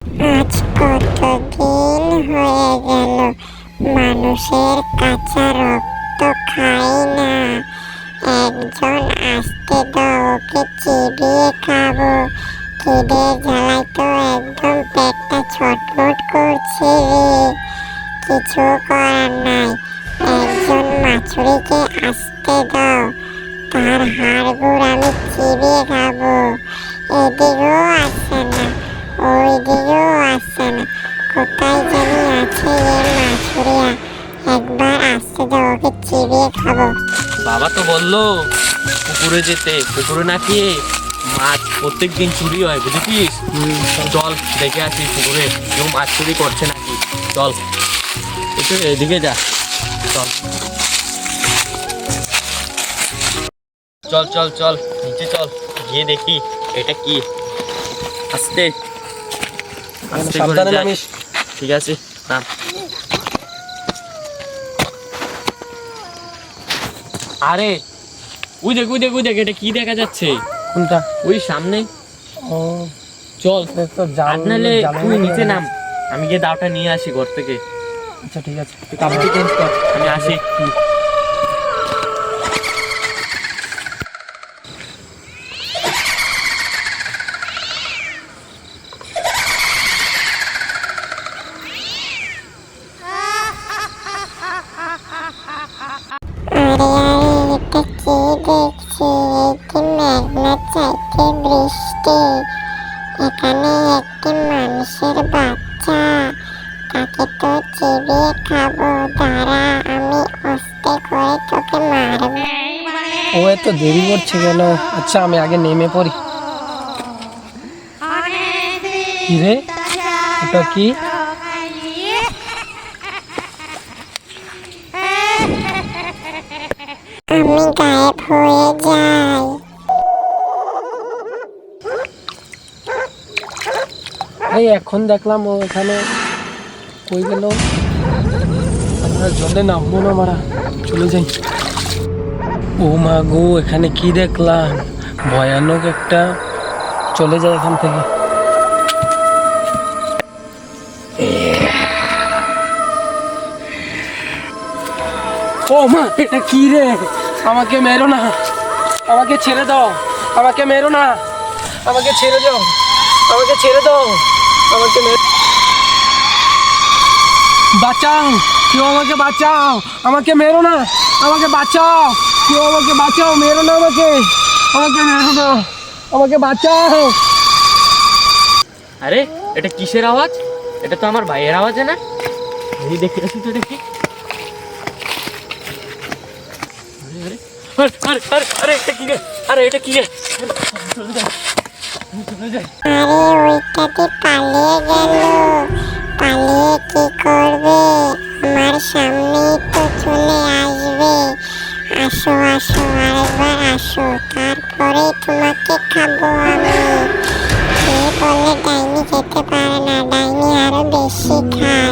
আজ কতদিন হয়ে গেল মানুষের কাঁচা রক্ত খাই না। একজন আসতে দাও, ওকে চিবিয়ে খাবো। খিদে জ্বালায় তো একদম পেটটা ছটফট করছে রে। কিছু করার নাই, একজন মাছুরিকে আসতে দাও, তার হাড়গুড় আমি চিবিয়ে খাবো। এদিকেও আসে না, ওই দিকেও আসে না, কোথায় জানি আছে এ মাছুরিয়া। একবার আসতে দাও, ওকে চিবিয়ে খাবো। বাবা তো বললো পুকুরে যেতে, পুকুরে নাকি মাছ প্রত্যেকদিন চুরি হয়, বুঝেছিস? চল দেখে আসি পুকুরে কেউ মাছ চুরি করছে নাকি। চল একটু এদিকে যা, চল চল চল চল নিচে চল, গিয়ে দেখি এটা কি। আস্তে আস্তে করে যাস। ঠিক আছে নাম। আরে ওই দেখ ওই দেখ ওই দেখ, এটা কি দেখা যাচ্ছে? কোনটা? ওই সামনে। ও চল তো আর নাহলে তুই নিচে নাম, আমি গিয়ে দাওটা নিয়ে আসি ঘর থেকে। আচ্ছা ঠিক আছে, কাপড় চেঞ্জ কর, আমি আসি। আরে আরে, এটা কি দেখছি? এই কি মেঘনা চাইতে বৃষ্টি? এখানে একটি মানুষের বাচ্চা, তাকে তো চিবিয়ে খাবো। দাঁড়া, আমি আস্তে করে তোকে মারবো। ও এত দেরি করছে কেন? আচ্ছা আমি আগে নেমে পড়ি। কি রে, ওটা কি? আমি গায়েব হয়ে যাই। এই এখন দেখলাম ও এখানে, কই গেল? আমরা জলে নামবো না, মারা চলে যাই। ও মা গো, এখানে কি দেখলাম? ভয়ানক একটা। চলে যায় এখান থেকে। ও মা, এটা কি রে? আমাকে মেরো না, আমাকে ছেড়ে দাও, আমাকে মেরো না, আমাকে ছেড়ে দাও, আমাকে ছেড়ে দাও, আমাকে বাঁচাও, কেউ আমাকে বাঁচাও, আমাকে মেরো না, আমাকে বাঁচাও, কেউ আমাকে বাঁচাও, মেরো না আমাকে, আমাকে মেরো না, আমাকে বাঁচাও। আরে এটা কিসের আওয়াজ? এটা তো আমার ভাইয়ের আওয়াজ না? এই দেখে আসি তো দেখি। আরে আরে আরে আরে আরে এটা কি রে? আরে এটা কি রে? চলে যা, চলে যা। আরে ওইটাতে পালিয়ে গেল। পালিয়ে কি করবে? আমার সামনেই তো চলে আসবে। আসো আসো, আরেকবার আসো, তারপরে তোমাকে খাবো আমি। কে বলে ডাইনি খেতে পারে না? ডাইনি আরো বেশি খায়।